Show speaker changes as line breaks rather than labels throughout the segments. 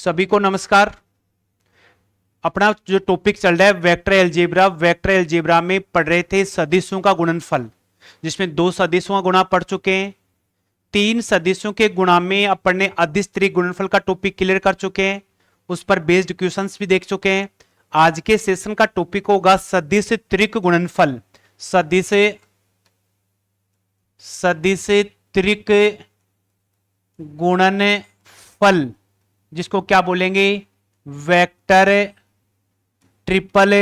सभी को नमस्कार। अपना जो टॉपिक चल रहा है वेक्टर अलजेब्रा, वेक्टर अलजेब्रा में पढ़ रहे थे सदिशों का गुणनफल, जिसमें दो सदिशों का गुणा पढ़ चुके हैं। तीन सदिशों के गुणा में अपन ने अदिश त्रिक गुणनफल का टॉपिक क्लियर कर चुके हैं, उस पर बेस्ड क्वेश्चंस भी देख चुके हैं। आज के सेशन का टॉपिक होगा सदिश त्रिक गुणनफल। सदिश त्रिक गुणनफल, जिसको क्या बोलेंगे, vector triple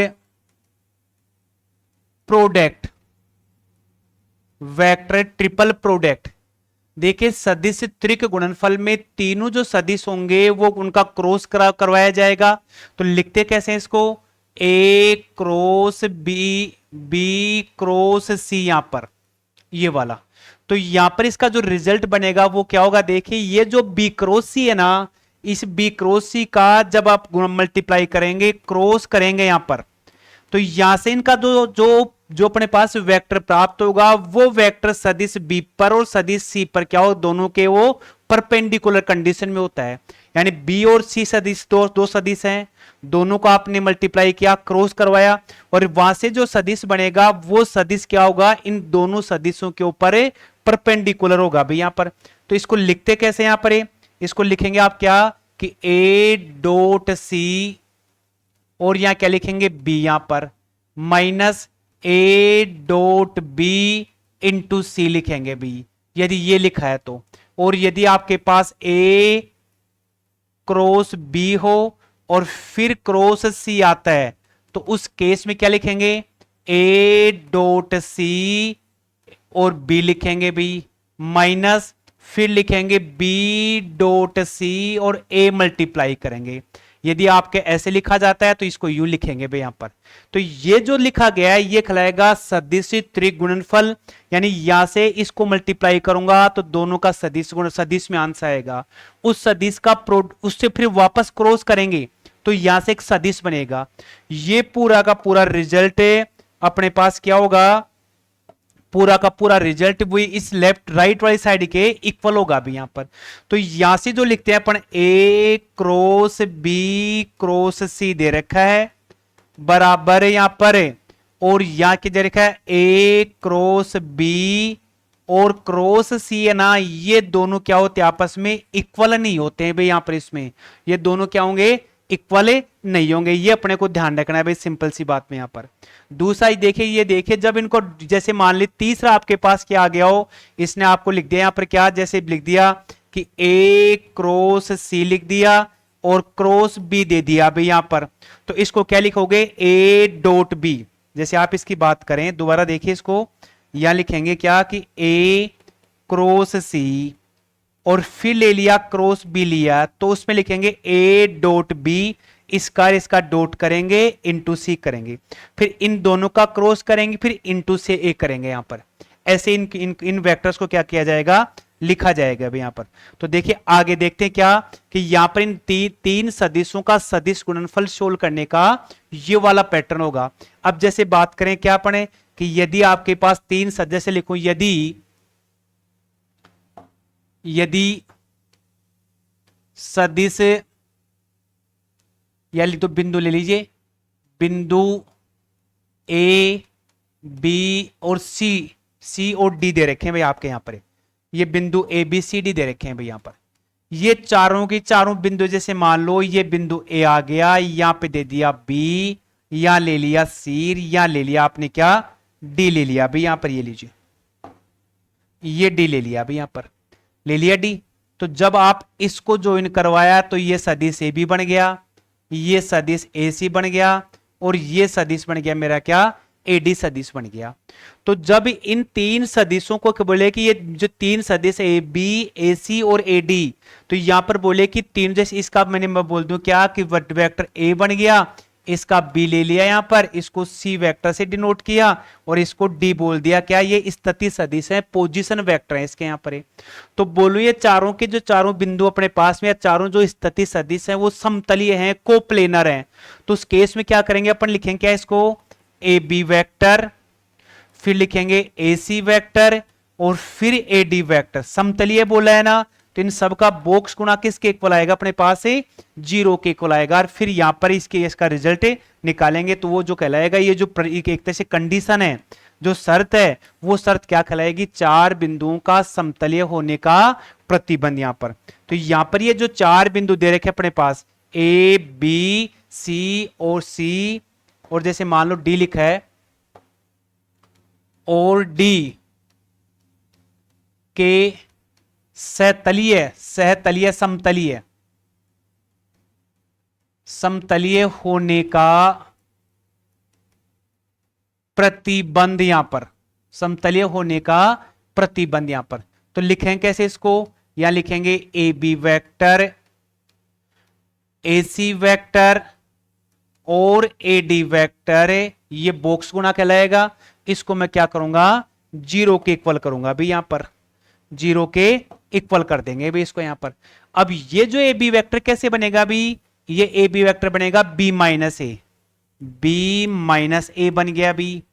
product. Vector triple product देखिए, सदिश त्रिक गुणनफल में तीनों जो सदिश होंगे वो उनका क्रॉस करवाया जाएगा। तो लिखते कैसे हैं इसको, ए क्रॉस बी, बी क्रॉस सी, यहां पर ये वाला। तो यहां पर इसका जो रिजल्ट बनेगा वो क्या होगा, देखिए ये जो बी क्रॉस सी है ना, इस बी क्रॉस सी का जब आप मल्टीप्लाई करेंगे, क्रॉस करेंगे यहां पर, तो यहां से इनका जो जो जो अपने पास वेक्टर प्राप्त होगा वो वेक्टर सदिश बी पर और सदिश सी पर क्या हो, दोनों के वो परपेंडिकुलर कंडीशन में होता है। यानी बी और सी सदिश दो सदिश हैं, दोनों को आपने मल्टीप्लाई किया, क्रॉस करवाया, और वहां से जो सदिश बनेगा वो सदिश क्या होगा, इन दोनों सदिशों के ऊपर परपेंडिकुलर होगा भाई यहां पर। तो इसको लिखते कैसे, यहां पर इसको लिखेंगे आप क्या कि ए डॉट सी, और यहां क्या लिखेंगे बी यहां पर, minus A dot B into C लिखेंगे बी, यदि ये लिखा है तो। और यदि आपके पास ए क्रॉस बी हो और फिर क्रॉस सी आता है तो उस केस में क्या लिखेंगे, ए डॉट सी और बी लिखेंगे बी, माइनस फिर लिखेंगे बी डॉट सी और ए मल्टीप्लाई करेंगे। यदि आपके ऐसे लिखा जाता है तो इसको यू लिखेंगे भाई यहां पर। तो ये जो लिखा गया है ये कहलाएगा सदिश त्रिक गुणनफल, यानी यहां से इसको मल्टीप्लाई करूंगा तो दोनों का सदिश गुण सदिश में आंसर आएगा, उस सदिश का उससे फिर वापस क्रॉस करेंगे तो यहां से एक सदिश बनेगा। ये पूरा का पूरा रिजल्ट अपने पास क्या होगा, पूरा का पूरा रिजल्ट वही इस लेफ्ट राइट वाली साइड के इक्वल होगा अभी यहां पर। तो यहां से जो लिखते हैं अपन, ए क्रॉस बी क्रॉस सी दे रखा है बराबर यहां पर, और यहां के दे रखा है ए क्रॉस बी और क्रॉस सी है ना, ये दोनों क्या होते हैं आपस में इक्वल नहीं होते हैं भाई यहां पर। इसमें ये दोनों क्या होंगे, इक्वल नहीं होंगे, ये अपने को ध्यान रखना है भाई, सिंपल सी बात में यहां पर। दूसरा देखिए, ये देखिए जब इनको जैसे मान ली तीसरा आपके पास क्या आ गया हो, इसने आपको लिख दिया यहां पर क्या, जैसे लिख दिया कि ए क्रॉस सी लिख दिया और क्रॉस बी दे दिया भाई यहां पर, तो इसको क्या लिखोगे, ए डॉट बी। जैसे आप इसकी बात करें दोबारा देखिए इसको, यहां लिखेंगे क्या कि ए क्रॉस सी और फिर ले लिया क्रॉस बी लिया, तो उसमें लिखेंगे ए डॉट बी, इसका डॉट करेंगे इंटू सी करेंगे, फिर इन दोनों का क्रॉस करेंगे, फिर इंटू से ए करेंगे यहां पर। ऐसे इन वेक्टर्स को क्या किया जाएगा, लिखा जाएगा अभी यहां पर। तो देखिए आगे देखते हैं क्या कि यहां पर इन तीन सदिशों का सदिश गुणनफल सोल्व करने का ये वाला पैटर्न होगा। अब जैसे बात करें क्या पढ़े कि यदि आपके पास तीन सदस्य लिखूं, यदि सदिश, या तो बिंदु ले लीजिए, बिंदु ए बी और सी और डी दे रखे हैं भाई आपके यहां पर, ये बिंदु ए बी सी डी दे रखे हैं भाई यहां पर। ये चारों की चारों बिंदु, जैसे मान लो ये बिंदु ए आ गया, यहां पे दे दिया बी, यहां ले लिया सी, यहां ले लिया आपने क्या, डी ले लिया भाई यहां पर, ये लीजिए ये डी ले लिया भाई यहां पर, ले लिया डी। तो जब आप इसको ज्वाइन करवाया तो ये सदिश ए बी बन गया, ये सदिश ए सी बन गया, और ये सदिश बन गया मेरा क्या, एडी सदिश बन गया। तो जब इन तीन सदिशों को बोले कि ये जो तीन सदिश ए बी ए सी और ए डी, तो यहां पर बोले कि तीन, जैसे इसका मैं बोल दूं क्या कि वेक्टर ए बन गया, इसका बी ले लिया यहां पर, इसको सी वेक्टर से डिनोट किया और इसको डी बोल दिया क्या, ये स्थिति सदिश है, पोजीशन वेक्टर है इसके यहां पर। तो बोलो ये चारों के जो चारों बिंदु अपने पास में, या चारों जो स्थिति सदिश हैं वो समतलीय हैं, कोप्लेनर हैं। तो उस केस में क्या करेंगे अपन, लिखेंगे क्या इसको, ए बी वेक्टर, फिर लिखेंगे ए सी वेक्टर और फिर ए डी वेक्टर। समतलीय बोला है ना, तो इन सब का बॉक्स गुणा किसके इक्वल आएगा अपने पास से 0 के इक्वल आएगा। और फिर यहां पर इसका रिजल्ट निकालेंगे तो वो जो कहलाएगा, ये जो एक तरह से कंडीशन है, जो शर्त है, वो शर्त क्या कहलाएगी, 4 बिंदुओं का समतलीय होने का प्रतिबंध। यहां पर तो यहां पर ये जो 4 बिंदु दे रखे अपने पास ए बी सी और सी, और जैसे मान लो डी लिखा है, और डी के सहतलीय समतलीय होने का प्रतिबंध, यहां पर समतलीय होने का प्रतिबंध। यहां पर तो लिखेंगे कैसे इसको, यहां लिखेंगे A B vector, A C vector और ए डी वेक्टर, ये बॉक्स गुणा कहलाएगा। इसको मैं क्या करूंगा, 0 के इक्वल करूंगा अभी, यहां पर 0 के इक्वल कर देंगे अभी इसको यहां पर। अब ये जो ए बी वेक्टर कैसे बनेगा अभी, ये ए बी वेक्टर बनेगा बी माइनस ए बन गया अभी।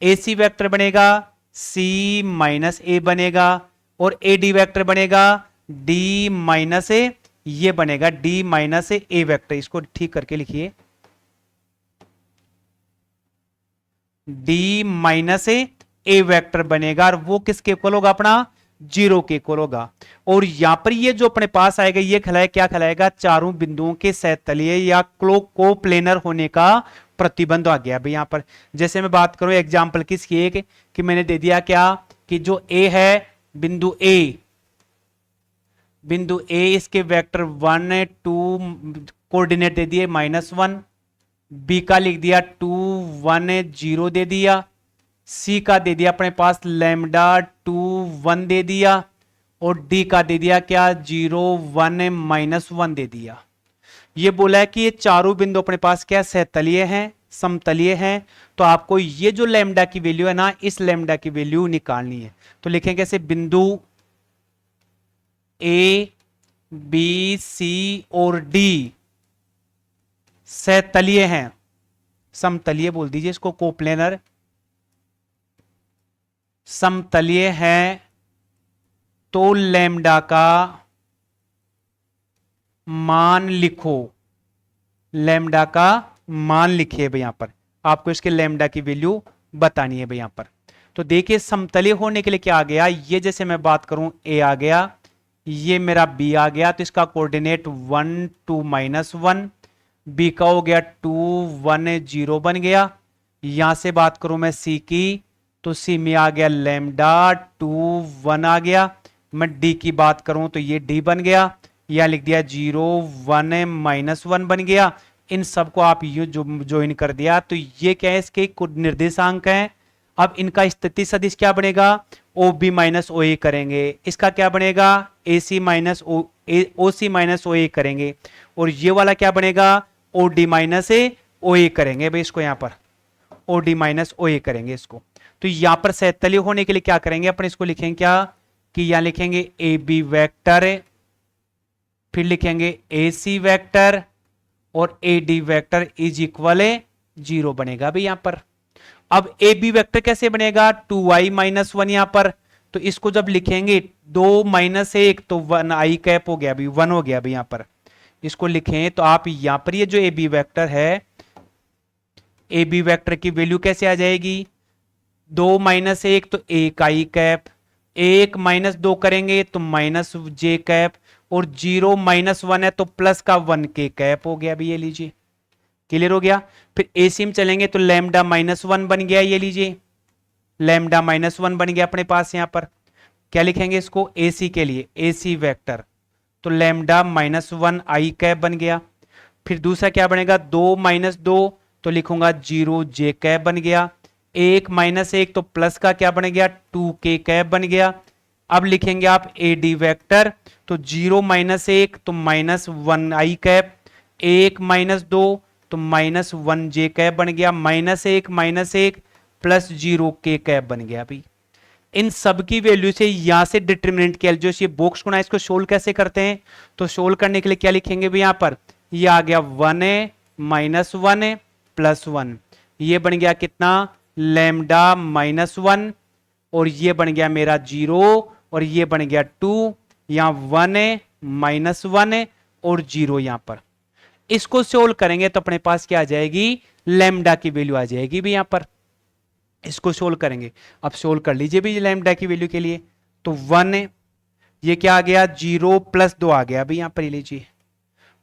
ए सी वेक्टर बनेगा सी माइनस ए बनेगा, और ए डी वेक्टर बनेगा डी माइनस ए, ये बनेगा डी माइनस ए वेक्टर। इसको ठीक करके लिखिए, डी माइनस ए वेक्टर बनेगा, और वो किसके इक्वल होगा अपना 0 के इक्वल होगा। और यहां पर ये जो अपने पास आएगा, ये क्या कहलाएगा, चारों बिंदुओं के सहतलीय या कोप्लेनर होने का प्रतिबंध आ गया भाई। यहां पर जैसे मैं बात करूं एग्जांपल किसकी, एक कि मैंने दे दिया क्या, कि जो ए है बिंदु ए, इसके वेक्टर 1 2 कोऑर्डिनेट दे दिए -1, बी का लिख दिया 2 1 0 दे दिया, सी का दे दिया अपने पास लैम्डा 2 1 दे दिया, और डी का दे दिया क्या 0 1 -1 दे दिया। ये बोला है कि ये चारों बिंदु अपने पास क्या सहतलीय हैं, समतलीय हैं। तो आपको ये जो लैम्डा की वैल्यू है ना, इस लैम्डा की वैल्यू निकालनी है। तो लिखेंगे कैसे, बिंदु ए बी सी और डी सहतलीय हैं, समतलीय बोल दीजिए इसको, कोप्लेनर समतलीय हैं, तो लैम्डा का मान लिखो, लैम्डा का मान लिखिए भाई। यहां पर आपको इसके लैम्डा की वैल्यू बतानी है भाई यहां पर। तो देखिए समतलीय होने के लिए क्या आ गया, ये जैसे मैं बात करूं ए आ गया, ये मेरा बी आ गया, तो इसका कोऑर्डिनेट 1 2 -1, बी का हो गया 2 1 0 बन गया। यहां से बात करूं मैं सी की, तो सी में आ गया लैम्डा 2 1 आ गया। मैं डी की बात करूं तो ये डी बन गया, यहां लिख दिया 0 1 -1 बन गया। इन सबको आप यू जो ज्वाइन कर दिया, तो ये क्या है, इसके निर्देशांक हैं। अब इनका स्थिति सदिश क्या बनेगा, ओ बी माइनस ओ ए करेंगे, इसका क्या बनेगा ए सी माइनस ओ सी माइनस ओ ए करेंगे, और ये वाला क्या बनेगा ओ डी माइनस ओ ए करेंगे भाई, इसको यहां पर ओ डी माइनस ओ ए करेंगे इसको। तो यहां पर सहतलीय होने के लिए क्या करेंगे अपन, इसको लिखेंगे क्या, कि यहां लिखेंगे ए बी वैक्टर, फिर लिखेंगे ए सी वैक्टर, और A D vector is equal 0 बनेगा भाई यहां पर। अब ए बी वैक्टर कैसे बनेगा, 2i -1 यहां पर, तो इसको जब लिखेंगे 2 -1 तो 1i कैप हो गया अभी, 1 हो गया अभी यहां पर। इसको लिखें तो आप यहां पर ये जो ए बी वैक्टर है, ए बी वैक्टर की वैल्यू कैसे आ जाएगी, 2 -1 तो 1i कैप, 1 -2 करेंगे तो -j कैप, और 0 -1 है तो प्लस का 1k कैप हो गया अभी, ये लीजिए क्लियर हो गया। फिर एसी में चलेंगे तो लैम्डा -1 बन गया, ये लीजिए लैम्डा -1 बन गया अपने पास। यहां पर क्या लिखेंगे इसको एसी के लिए, एसी वेक्टर, तो लैम्डा -1 आई कैप बन गया। फिर दूसरा क्या बनेगा 2 -2 तो लिखूंगा 0 जे कैप बन गया, 1 -1 तो प्लस का क्या बन गया 2k कैप बन गया। अब लिखेंगे आप ए डी वैक्टर, तो 0 -1 तो -1 आई कैप, 1 -2 तो -1 जे कैप बन गया, -1 -1 प्लस 0 के कैप बन गया। अभी इन सब की वैल्यू से यहां से डिटरमिनेंट की जो ये बॉक्स गुणा इसको सोल्व कैसे करते हैं, तो सोल्व करने के लिए क्या लिखेंगे भी यहां पर, ये आ गया 1 -1 प्लस 1, ये बन गया कितना लैम्डा -1, और ये बन गया मेरा 0, और ये बन गया 2, यहां 1 है, -1 है और 0 यहां पर। इसको सोल्व करेंगे तो अपने पास क्या आ जाएगी, लैम्डा की वैल्यू आ जाएगी भी यहां पर। इसको सोल्व करेंगे, अब सोल्व कर लीजिए भी लैम्डा की वैल्यू के लिए। तो 1 है, ये क्या आ गया 0 + 2 आ गया अभी यहां पर, ही लीजिए।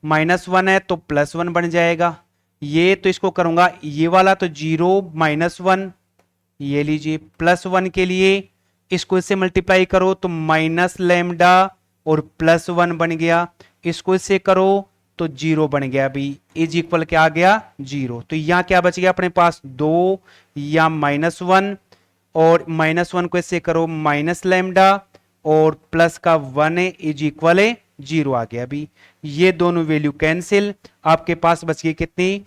-1 है तो +1 बन जाएगा। ये तो इसको करूंगा ये वाला, तो 0 -1, ये लीजिए +1 के लिए इसको इससे मल्टीप्लाई करो तो माइनस लैम्डा और +1 बन गया। इसको इससे करो तो 0 बन गया अभी, इज इक्वल क्या आ गया 0। तो यहां क्या बच गया अपने पास 2 या -1, और -1 को इससे करो माइनस लैम्डा और प्लस का 1 है, इज इक्वल है 0 आ गया अभी। ये दोनों वैल्यू कैंसिल, आपके पास बच गई कितनी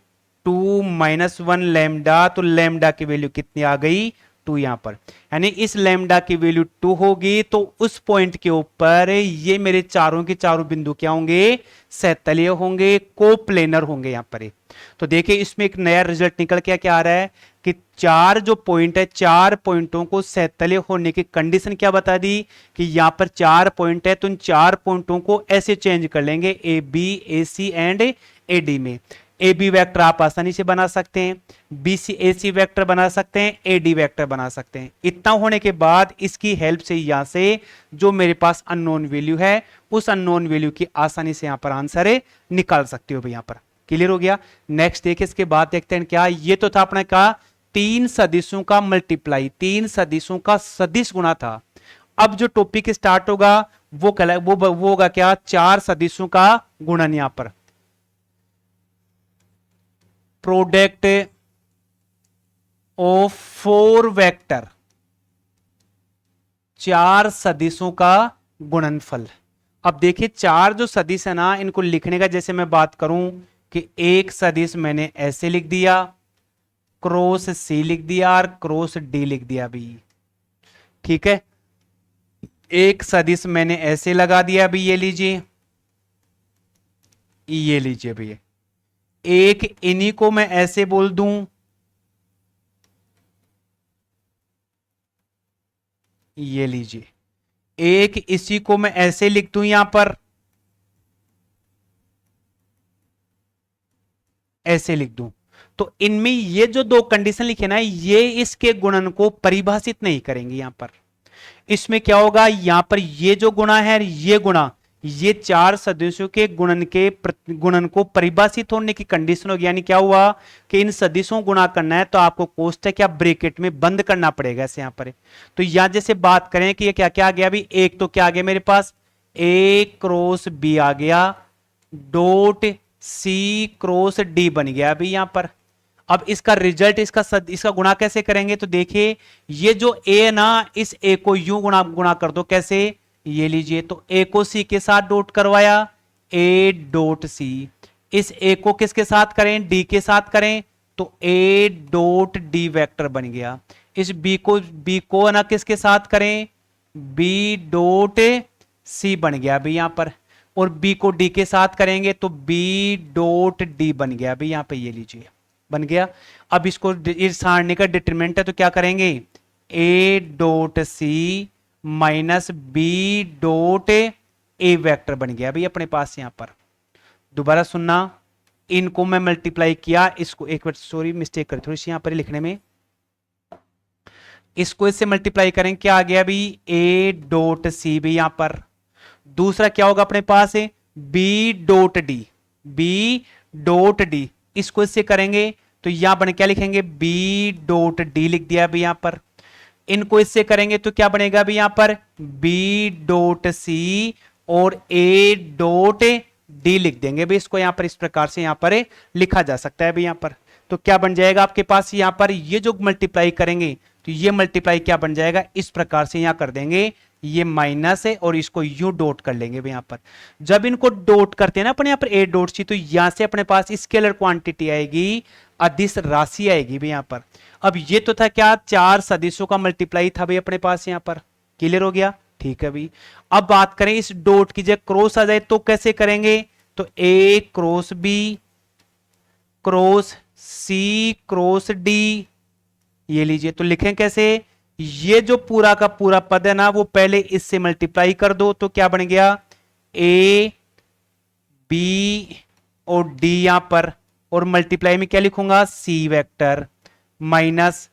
2 - 1 लैम्डा, तो लैम्डा की वैल्यू कितनी आ गई 2 यहां पर। यानी इस लैम्डा की वैल्यू 2 होगी तो उस पॉइंट के ऊपर ये मेरे चारों के चारों बिंदु क्या होंगे, सहतलीय होंगे, कोप्लेनर होंगे यहां पर। तो देखिए इसमें एक नया रिजल्ट निकल के क्या आ रहा है कि 4 जो पॉइंट है, 4 पॉइंटों को सहतलीय होने की कंडीशन क्या बता दी कि यहां पर 4 पॉइंट है, तो इन 4 पॉइंटों को ऐसे चेंज कर लेंगे A B, A C and A D में। ए बी वैक्टर आप आसानी से बना सकते हैं, बी सी ए सी वैक्टर बना सकते हैं, ए डी वैक्टर बना सकते हैं। इतना होने के बाद इसकी हेल्प से यहां से जो मेरे पास अननोन वैल्यू है, उस अननोन वैल्यू की आसानी से यहां पर आंसर निकाल सकते हो भाई। यहां पर क्लियर हो गया। नेक्स्ट देखिए इसके बाद देखते हैं क्या, ये तो था अपने का 3 सदिशों का मल्टीप्लाई, 3 सदिशों का सदिश गुणा था। अब जो टॉपिक स्टार्ट होगा वो होगा क्या, 4 सदिशों का गुणन। यहां पर प्रोडक्ट ऑफ 4 वेक्टर, 4 सदिशों का गुणनफल। अब देखिए 4 जो सदिश है ना, इनको लिखने का जैसे मैं बात करूं कि एक सदिश मैंने ऐसे लिख दिया, क्रॉस सी लिख दिया और क्रॉस डी लिख दिया अभी, ठीक है। एक सदिश मैंने ऐसे लगा दिया अभी, ये लीजिए, ये लीजिए भैया। एक इन्हीं को मैं ऐसे बोल दूं, ये लीजिए। एक इसी को मैं ऐसे लिख दूं यहां पर, ऐसे लिख दूं। तो इनमें ये जो दो कंडीशन लिखे ना, ये इसके गुणन को परिभाषित नहीं करेंगे यहां पर। इसमें क्या होगा, यहां पर ये जो गुणा है, ये गुणा, ये 4 सदिशों के गुणन को परिभाषित होने की कंडीशन होगी। यानी क्या हुआ कि इन सदिशों गुणा करना है तो आपको कोष्टक या ब्रैकेट में बंद करना पड़ेगा ऐसे यहां पर। तो यहां जैसे बात करें कि ये क्या क्या आ गया अभी, एक तो क्या आ गया मेरे पास, ए क्रॉस बी आ गया, डॉट सी क्रॉस डी बन गया अभी यहां पर। अब इसका रिजल्ट, इसका गुणा कैसे करेंगे, तो देखिए ये जो ए ना, इस ए को यूं गुणा कर दो, कैसे, ये लीजिए। तो ए को सी के साथ डॉट करवाया, ए डॉट सी। इस ए को किसके साथ करें, डी के साथ करें, तो ए डॉट डी वेक्टर बन गया। इस बी को ना किसके साथ करें, बी डॉट सी बन गया अभी यहां पर। और बी को डी के साथ करेंगे तो बी डॉट डी बन गया अभी यहां पे, ये लीजिए बन गया। अब इसको इस सारणी का डिटरमिनेंट है तो क्या करेंगे, A dot C minus B dot A vector बन गया अभी अपने पास यहां पर। दोबारा सुनना, इनको मैं मल्टीप्लाई किया, इसको एक बार सॉरी मिस्टेक कर थोड़ी सी यहां पर लिखने में, इसको इससे मल्टीप्लाई करें, क्या आ गया अभी, ए डॉट सी भी यहां पर। दूसरा क्या होगा अपने पास है, B dot D, B dot D, इसको इससे करेंगे तो यहां बने क्या लिखेंगे, बी डॉट डी लिख दिया अभी यहां पर। इनको इससे करेंगे तो क्या बनेगा अभी यहां पर, बी डॉट सी और ए डॉट डी लिख देंगे भाई इसको यहां पर। इस प्रकार से यहां पर लिखा जा सकता है अभी यहां पर। तो क्या बन जाएगा आपके पास यहां पर, ये जो मल्टीप्लाई करेंगे तो ये मल्टीप्लाई क्या बन जाएगा, इस प्रकार से यहां कर देंगे, ये माइनस है और इसको यू डॉट कर लेंगे यहां पर। जब इनको डॉट करते हैं ना अपने यहां पर ए डॉट सी, तो यहां से अपने पास स्केलर क्वांटिटी आएगी, अदिश राशि आएगी भी यहां पर। अब ये तो था क्या, 4 सदिशों का मल्टीप्लाई था भाई अपने पास यहां पर, क्लियर हो गया, ठीक है भाई। अब बात करें इस डॉट की जगह क्रॉस आ जाए तो कैसे करेंगे, तो ए क्रॉस बी क्रॉस सी क्रॉस डी, ये लीजिए। तो लिखें कैसे, ये जो पूरा का पूरा पद है ना वो पहले इससे मल्टीप्लाई कर दो तो क्या बन गया, ए बी और डी यहां पर, और मल्टीप्लाई में क्या लिखूंगा, सी वेक्टर माइनस,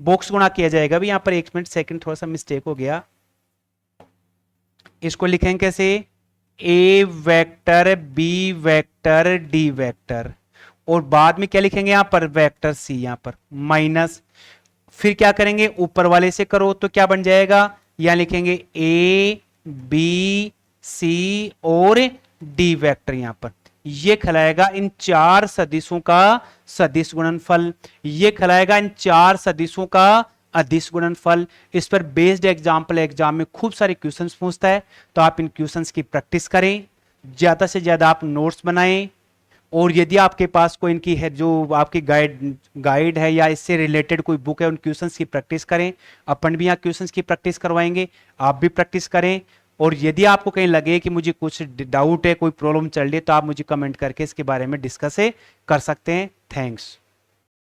बॉक्स गुणा किया जाएगा भी यहां पर, एक मिनट सेकंड थोड़ा सा मिस्टेक हो गया, इसको लिखेंगे कैसे, A vector B vector D vector, और बाद में क्या लिखेंगे यहां पर, वेक्टर सी यहां पर माइनस, फिर क्या करेंगे ऊपर वाले से करो तो क्या बन जाएगा, यहां लिखेंगे ए बी सी और डी वेक्टर यहां पर, ये खिलाएगा इन चार सदिशों का सदिश गुणनफल, ये खिलाएगा इन चार सदिशों का अदिश गुणनफल। इस पर बेस्ड एग्जाम्पल एग्जाम में खूब सारे क्वेश्चंस पूछता है, तो आप इन क्वेश्चंस की प्रैक्टिस करें, ज्यादा से ज्यादा आप नोट्स बनाएं, और यदि आपके पास कोई इनकी है जो आपकी गाइड है या इससे रिलेटेड कोई बुक है, उन क्वेश्चंस की प्रैक्टिस करें। अपन भी यहाँ क्वेश्चंस की प्रैक्टिस करवाएंगे, आप भी प्रैक्टिस करें। और यदि आपको कहीं लगे कि मुझे कुछ डाउट है, कोई प्रॉब्लम चल रही है, तो आप मुझे कमेंट करके इसके बारे में डिस्कस कर सकते हैं। थैंक्स।